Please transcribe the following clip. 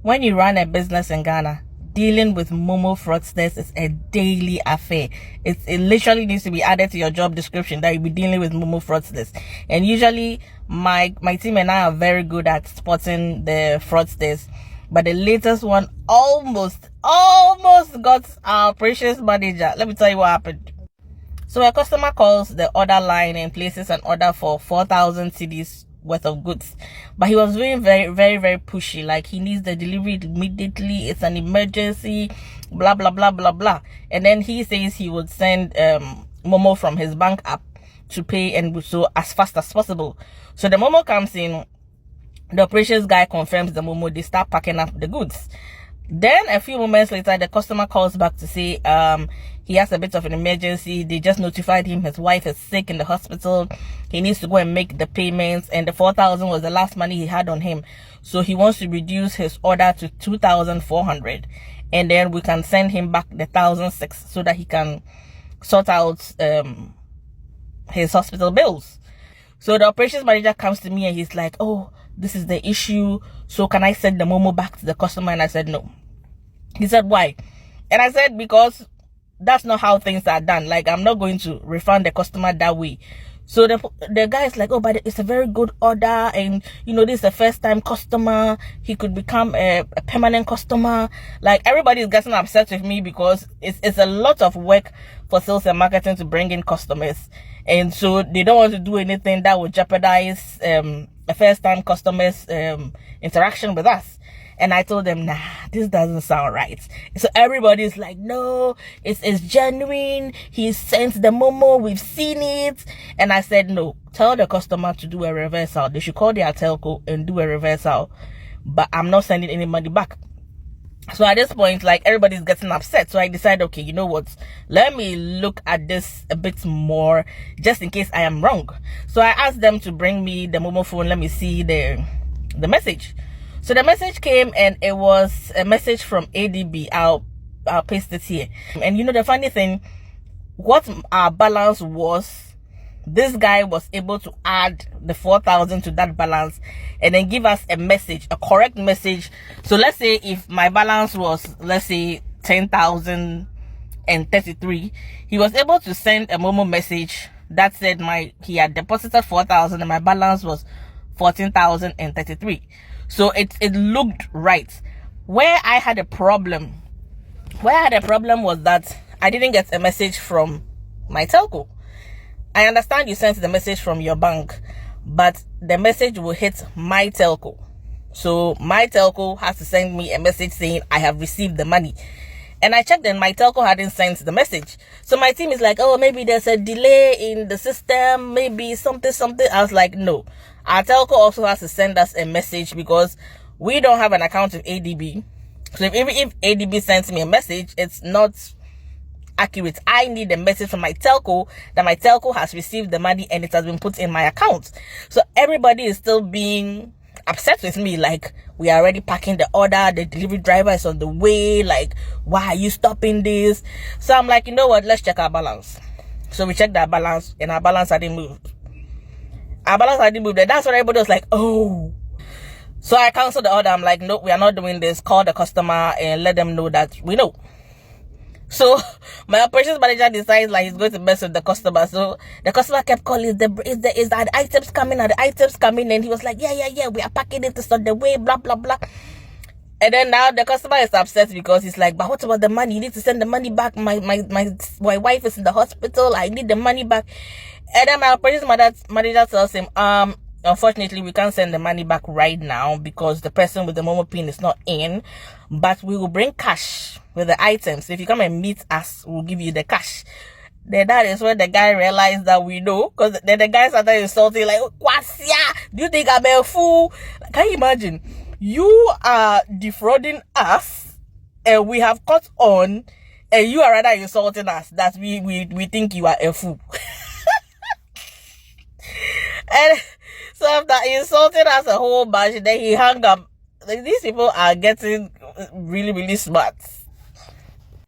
when you run a business in Ghana, dealing with Momo fraudsters is a daily affair. It literally needs to be added to your job description that you'll be dealing with Momo fraudsters. And usually my team and I are very good at spotting the fraudsters. But the latest one almost got our precious manager. Let me tell you what happened. So a customer calls the order line and places an order for 4,000 cedis worth of goods, but he was being very pushy, like he needs the delivery immediately, it's an emergency, blah blah blah blah blah. And then he says he would send Momo from his bank app to pay, and so as fast as possible. So the Momo comes in, the operations guy confirms the Momo, they start packing up the goods. Then a few moments later, the customer calls back to say he has a bit of an emergency. They just notified him his wife is sick in the hospital. He needs to go and make the payments, and the 4,000 was the last money he had on him. So he wants to reduce his order to 2,400, and then we can send him back the 1,006 so that he can sort out his hospital bills. So the operations manager comes to me and he's like, oh, this is the issue. So can I send the Momo back to the customer? And I said, no. He said, why? And I said, because that's not how things are done. Like, I'm not going to refund the customer that way. So the guy is like, oh, but it's a very good order, and you know, this is a first time customer, he could become a permanent customer. Like, everybody is getting upset with me because it's a lot of work for sales and marketing to bring in customers, and so they don't want to do anything that would jeopardize a first time customer's interaction with us. And I told them, nah, this doesn't sound right. So everybody's like, no, it's genuine. He sent the Momo, we've seen it. And I said, no, tell the customer to do a reversal. They should call their telco and do a reversal. But I'm not sending any money back. So at this point, like, everybody's getting upset. So I decided, okay, you know what? Let me look at this a bit more, just in case I am wrong. So I asked them to bring me the Momo phone. Let me see the message. So the message came, and it was a message from ADB. I'll paste it here. And you know, the funny thing, what our balance was, this guy was able to add the 4,000 to that balance and then give us a message, a correct message. So let's say if my balance was, let's say, 10,033, he was able to send a Momo message that said he had deposited 4,000 and my balance was 14,033. So it looked right. Where I had a problem was that I didn't get a message from my telco. I understand you sent the message from your bank, but the message will hit my telco. So my telco has to send me a message saying I have received the money. And I checked and my telco hadn't sent the message. So my team is like, oh, maybe there's a delay in the system, maybe something. I was like, no. Our telco also has to send us a message because we don't have an account with ADB. So if ADB sends me a message, it's not accurate. I need a message from my telco that my telco has received the money and it has been put in my account. So everybody is still being upset with me, like, we are already packing the order, the delivery driver is on the way, like, why are you stopping this? So I'm like, you know what, let's check our balance. So we checked our balance, and our balance hadn't moved. And that's when everybody was like, oh. So I canceled the order. I'm like, nope, we are not doing this. Call the customer and let them know that we know. So my operations manager decides like he's going to mess with the customer. So the customer kept calling, is the items coming? Are the items coming? And he was like, yeah, we are packing it, it's on the way, blah blah blah. And then now the customer is upset because he's like, but what about the money? You need to send the money back. My wife is in the hospital, I need the money back. And then my operations manager tells him, unfortunately, we can't send the money back right now because the person with the Momo pin is not in, but we will bring cash with the items. If you come and meet us, we'll give you the cash. Then that is when the guy realized that we know, because then the guy started insulting, like, Kwasia, do you think I'm a fool? Can you imagine? You are defrauding us, and we have caught on, and you are rather insulting us that we think you are a fool. And so after insulting us a whole bunch, then he hung up. Like, these people are getting really, really smart.